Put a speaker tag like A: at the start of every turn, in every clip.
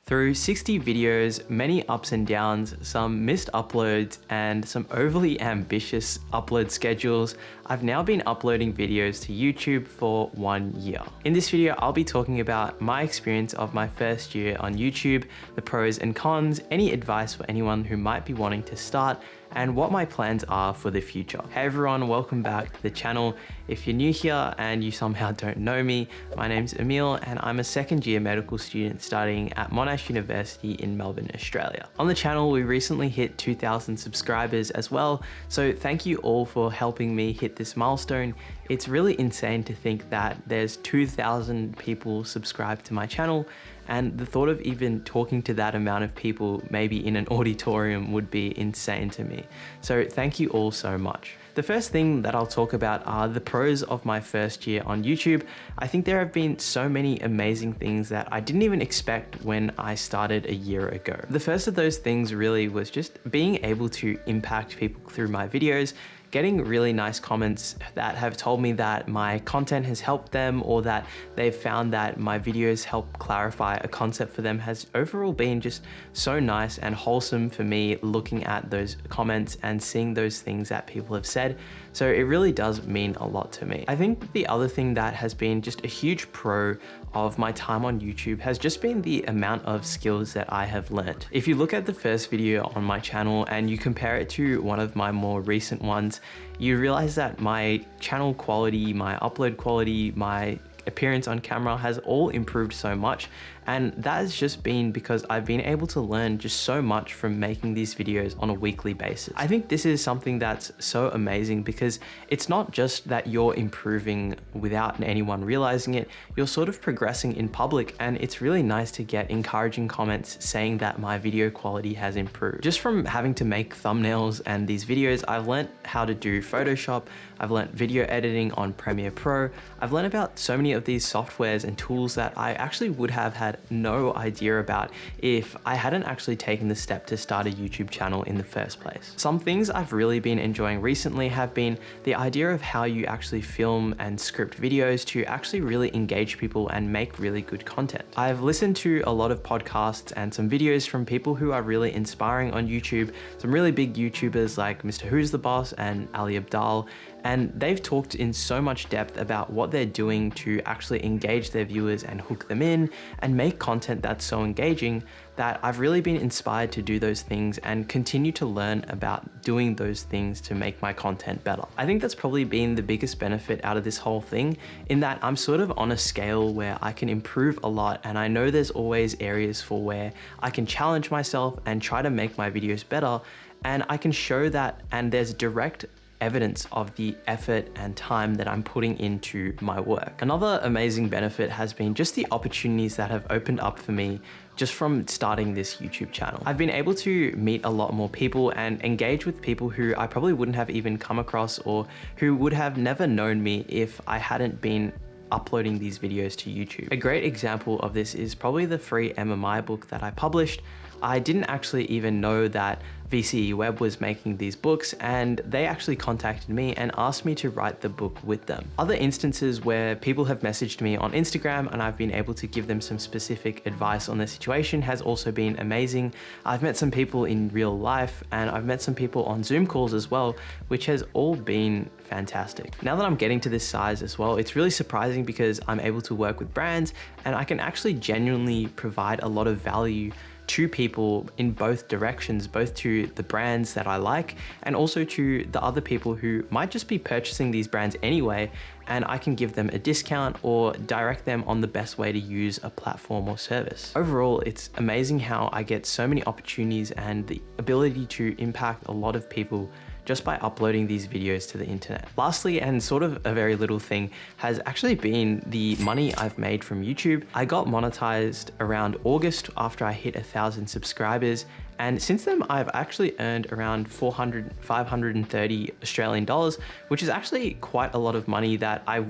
A: Through 60 videos, many ups and downs, some missed uploads, and some overly ambitious upload schedules, I've now been uploading videos to YouTube for 1 year. In this video, I'll be talking about my experience of my first year on YouTube, the pros and cons, any advice for anyone who might be wanting to start, and what my plans are for the future. Hey everyone, welcome back to the channel. If you're new here and you somehow don't know me, my name's Emil and I'm a second year medical student studying at Monash University in Melbourne, Australia. On the channel, we recently hit 2,000 subscribers as well, so thank you all for helping me hit this milestone. It's really insane to think that there's 2,000 people subscribed to my channel, and the thought of even talking to that amount of people, maybe in an auditorium, would be insane to me. So thank you all so much. The first thing that I'll talk about are the pros of my first year on YouTube. I think there have been so many amazing things that I didn't even expect when I started a year ago. The first of those things really was just being able to impact people through my videos, getting really nice comments that have told me that my content has helped them or that they've found that my videos help clarify a concept for them has overall been just so nice and wholesome for me, looking at those comments and seeing those things that people have said. So it really does mean a lot to me. I think the other thing that has been just a huge pro of my time on YouTube has just been the amount of skills that I have learned. If you look at the first video on my channel and you compare it to one of my more recent ones, you realize that my channel quality, my upload quality, my appearance on camera has all improved so much, and that has just been because I've been able to learn just so much from making these videos on a weekly basis. I think this is something that's so amazing because it's not just that you're improving without anyone realizing it, you're sort of progressing in public, and it's really nice to get encouraging comments saying that my video quality has improved. Just from having to make thumbnails and these videos, I've learned how to do Photoshop, I've learned video editing on Premiere Pro, I've learned about so many of these softwares and tools that I actually would have had no idea about if I hadn't actually taken the step to start a YouTube channel in the first place. Some things I've really been enjoying recently have been the idea of how you actually film and script videos to actually really engage people and make really good content. I've listened to a lot of podcasts and some videos from people who are really inspiring on YouTube, some really big YouTubers like Mr. Who's the Boss and Ali Abdaal, and they've talked in so much depth about what they're doing to actually engage their viewers and hook them in and make content that's so engaging that I've really been inspired to do those things and continue to learn about doing those things to make my content better. I think that's probably been the biggest benefit out of this whole thing, in that I'm sort of on a scale where I can improve a lot, and I know there's always areas for where I can challenge myself and try to make my videos better, and I can show that, and there's direct evidence of the effort and time that I'm putting into my work. Another amazing benefit has been just the opportunities that have opened up for me just from starting this YouTube channel. I've been able to meet a lot more people and engage with people who I probably wouldn't have even come across or who would have never known me if I hadn't been uploading these videos to YouTube. A great example of this is probably the free MMI book that I published. I didn't actually even know that VCE Web was making these books, and they actually contacted me and asked me to write the book with them. Other instances where people have messaged me on Instagram and I've been able to give them some specific advice on their situation has also been amazing. I've met some people in real life, and I've met some people on Zoom calls as well, which has all been fantastic. Now that I'm getting to this size as well, it's really surprising because I'm able to work with brands and I can actually genuinely provide a lot of value to people in both directions, both to the brands that I like and also to the other people who might just be purchasing these brands anyway, and I can give them a discount or direct them on the best way to use a platform or service. Overall, it's amazing how I get so many opportunities and the ability to impact a lot of people just by uploading these videos to the internet. Lastly, and sort of a very little thing, has actually been the money I've made from YouTube. I got monetized around August after I hit 1,000 subscribers, and since then I've actually earned around 530 Australian dollars, which is actually quite a lot of money that I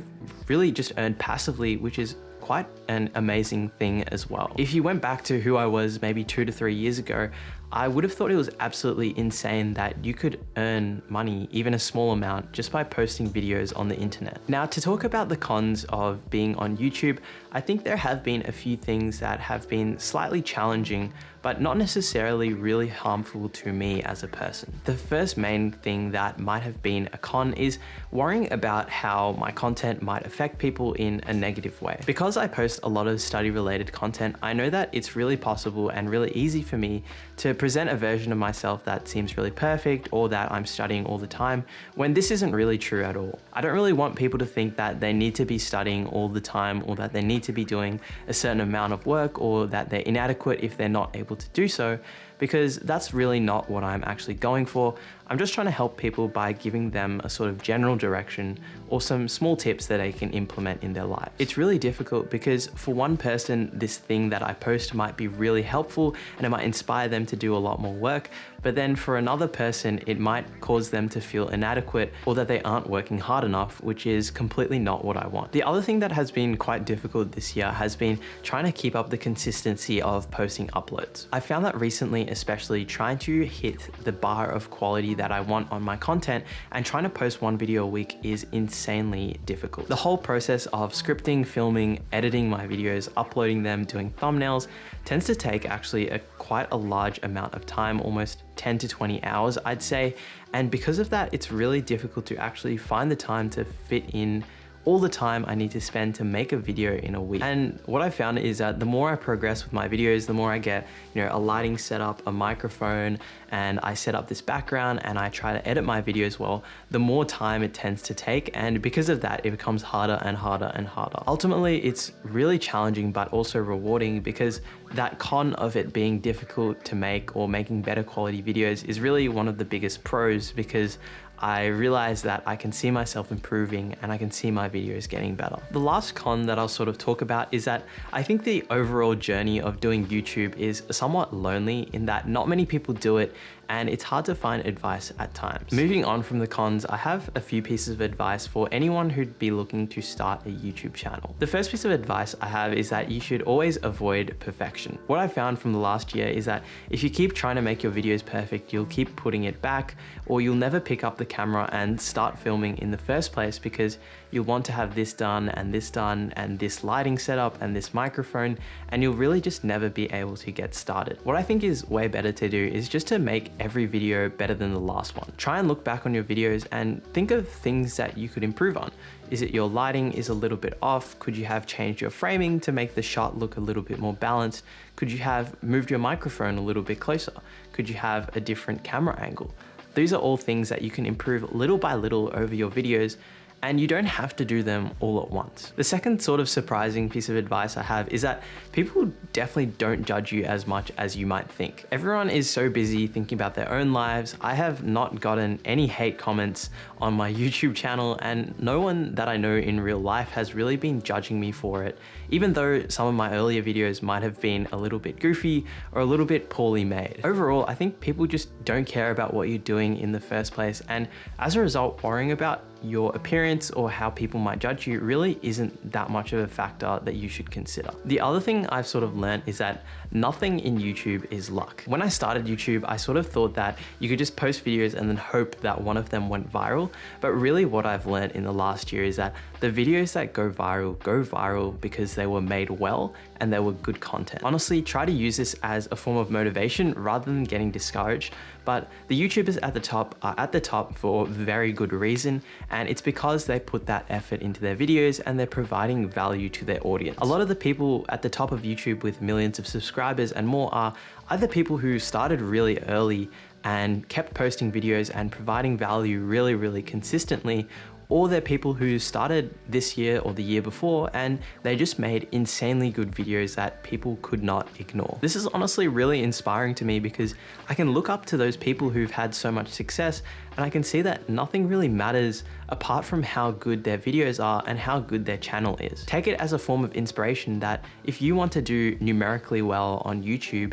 A: really just earned passively, which is quite an amazing thing as well. If you went back to who I was maybe 2 to 3 years ago, I would have thought it was absolutely insane that you could earn money, even a small amount, just by posting videos on the internet. Now, to talk about the cons of being on YouTube, I think there have been a few things that have been slightly challenging, but not necessarily really harmful to me as a person. The first main thing that might have been a con is worrying about how my content might affect people in a negative way. Because I post a lot of study-related content, I know that it's really possible and really easy for me to present a version of myself that seems really perfect or that I'm studying all the time, when this isn't really true at all. I don't really want people to think that they need to be studying all the time or that they need to be doing a certain amount of work or that they're inadequate if they're not able to do so, because that's really not what I'm actually going for. I'm just trying to help people by giving them a sort of general direction or some small tips that they can implement in their lives. It's really difficult because for one person, this thing that I post might be really helpful and it might inspire them to do a lot more work. But then for another person, it might cause them to feel inadequate or that they aren't working hard enough, which is completely not what I want. The other thing that has been quite difficult this year has been trying to keep up the consistency of posting uploads. I found that recently, especially trying to hit the bar of quality that I want on my content and trying to post one video a week is insanely difficult. The whole process of scripting, filming, editing my videos, uploading them, doing thumbnails tends to take actually quite a large amount of time, almost 10 to 20 hours, I'd say. And because of that, it's really difficult to actually find the time to fit in all the time I need to spend to make a video in a week. And what I found is that the more I progress with my videos, the more I get, a lighting setup, a microphone, and I set up this background and I try to edit my videos well, the more time it tends to take. And because of that, it becomes harder and harder and harder. Ultimately, it's really challenging, but also rewarding, because that con of it being difficult to make or making better quality videos is really one of the biggest pros, because I realize that I can see myself improving and I can see my videos getting better. The last con that I'll sort of talk about is that I think the overall journey of doing YouTube is somewhat lonely, in that not many people do it and it's hard to find advice at times. Moving on from the cons, I have a few pieces of advice for anyone who'd be looking to start a YouTube channel. The first piece of advice I have is that you should always avoid perfection. What I found from the last year is that if you keep trying to make your videos perfect, you'll keep putting it back, or you'll never pick up the camera and start filming in the first place, because you'll want to have this done and this lighting setup and this microphone, and you'll really just never be able to get started. What I think is way better to do is just to make every video better than the last one. Try and look back on your videos and think of things that you could improve on. Is it your lighting is a little bit off? Could you have changed your framing to make the shot look a little bit more balanced? Could you have moved your microphone a little bit closer? Could you have a different camera angle? These are all things that you can improve little by little over your videos, and you don't have to do them all at once. The second sort of surprising piece of advice I have is that people definitely don't judge you as much as you might think. Everyone is so busy thinking about their own lives. I have not gotten any hate comments on my YouTube channel, and no one that I know in real life has really been judging me for it, even though some of my earlier videos might have been a little bit goofy or a little bit poorly made. Overall, I think people just don't care about what you're doing in the first place, and as a result, worrying about your appearance or how people might judge you really isn't that much of a factor that you should consider. The other thing I've sort of learned is that nothing in YouTube is luck. When I started YouTube, I sort of thought that you could just post videos and then hope that one of them went viral. But really what I've learned in the last year is that the videos that go viral because they were made well and they were good content. Honestly, try to use this as a form of motivation rather than getting discouraged. But the YouTubers at the top are at the top for very good reason, and it's because they put that effort into their videos and they're providing value to their audience. A lot of the people at the top of YouTube with millions of subscribers and more are either people who started really early and kept posting videos and providing value really consistently, or they're people who started this year or the year before and they just made insanely good videos that people could not ignore. This is honestly really inspiring to me because I can look up to those people who've had so much success, and I can see that nothing really matters apart from how good their videos are and how good their channel is. Take it as a form of inspiration that if you want to do numerically well on YouTube,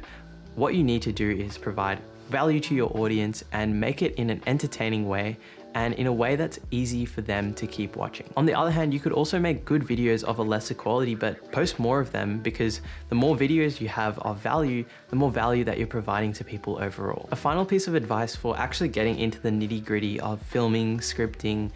A: what you need to do is provide value to your audience and make it in an entertaining way and in a way that's easy for them to keep watching. On the other hand, you could also make good videos of a lesser quality, but post more of them, because the more videos you have of value, the more value that you're providing to people overall. A final piece of advice for actually getting into the nitty-gritty of filming, scripting,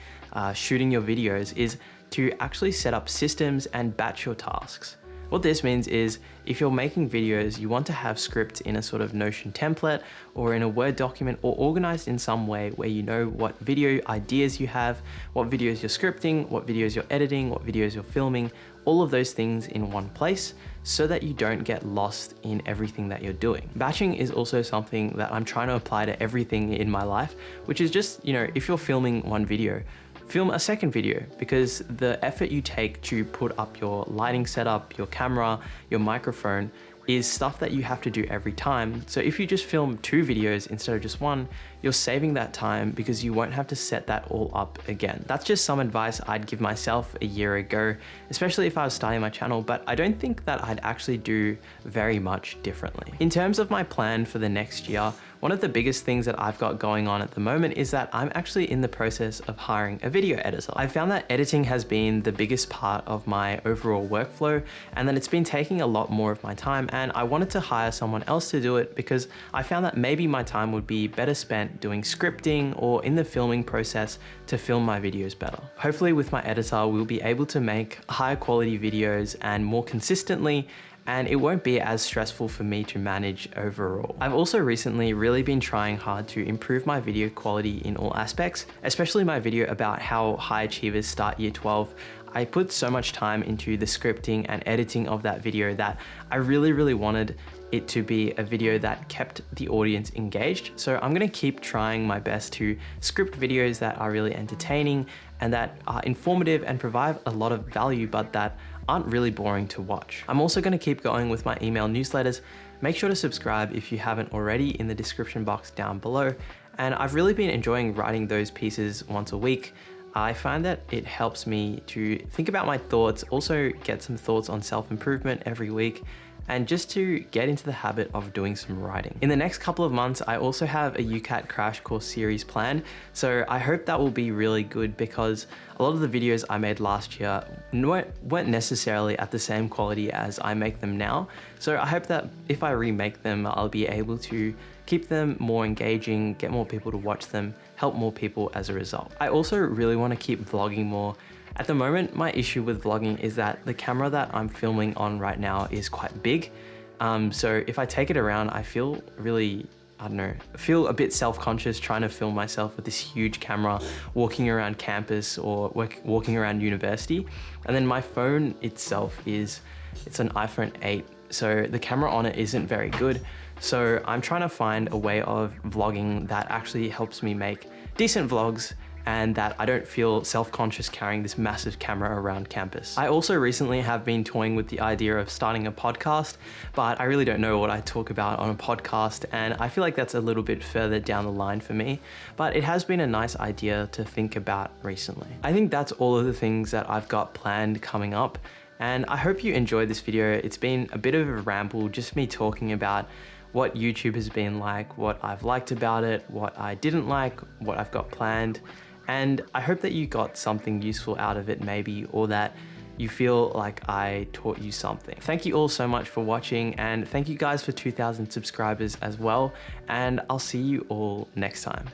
A: shooting your videos is to actually set up systems and batch your tasks. What this means is if you're making videos, you want to have scripts in a sort of Notion template or in a Word document or organized in some way where you know what video ideas you have, what videos you're scripting, what videos you're editing, what videos you're filming, all of those things in one place so that you don't get lost in everything that you're doing. Batching is also something that I'm trying to apply to everything in my life, which is just, if you're filming one video, film a second video, because the effort you take to put up your lighting setup, your camera, your microphone is stuff that you have to do every time. So if you just film 2 videos instead of just 1, you're saving that time because you won't have to set that all up again. That's just some advice I'd give myself a year ago, especially if I was starting my channel, but I don't think that I'd actually do very much differently. In terms of my plan for the next year, one of the biggest things that I've got going on at the moment is that I'm actually in the process of hiring a video editor. I found that editing has been the biggest part of my overall workflow, and that it's been taking a lot more of my time, and I wanted to hire someone else to do it because I found that maybe my time would be better spent doing scripting or in the filming process to film my videos better. Hopefully with my editor, we'll be able to make higher quality videos and more consistently, and it won't be as stressful for me to manage overall. I've also recently really been trying hard to improve my video quality in all aspects, especially my video about how high achievers start year 12. I put so much time into the scripting and editing of that video that I really wanted it to be a video that kept the audience engaged. So I'm gonna keep trying my best to script videos that are really entertaining and that are informative and provide a lot of value, but that aren't really boring to watch. I'm also gonna keep going with my email newsletters. Make sure to subscribe if you haven't already in the description box down below. And I've really been enjoying writing those pieces once a week. I find that it helps me to think about my thoughts, also get some thoughts on self-improvement every week, and just to get into the habit of doing some writing. In the next couple of months, I also have a UCAT crash course series planned, so I hope that will be really good because a lot of the videos I made last year weren't necessarily at the same quality as I make them now. So I hope that if I remake them, I'll be able to keep them more engaging, get more people to watch them, help more people as a result. I also really want to keep vlogging more. At the moment, my issue with vlogging is that the camera that I'm filming on right now is quite big. So if I take it around, I feel really, feel a bit self-conscious trying to film myself with this huge camera walking around campus or walking around university. And then my phone itself it's an iPhone 8. So the camera on it isn't very good. So I'm trying to find a way of vlogging that actually helps me make decent vlogs and that I don't feel self-conscious carrying this massive camera around campus. I also recently have been toying with the idea of starting a podcast, but I really don't know what I talk about on a podcast, and I feel like that's a little bit further down the line for me, but it has been a nice idea to think about recently. I think that's all of the things that I've got planned coming up, and I hope you enjoyed this video. It's been a bit of a ramble, just me talking about what YouTube has been like, what I've liked about it, what I didn't like, what I've got planned. And I hope that you got something useful out of it maybe, or that you feel like I taught you something. Thank you all so much for watching, and thank you guys for 2,000 subscribers as well. And I'll see you all next time.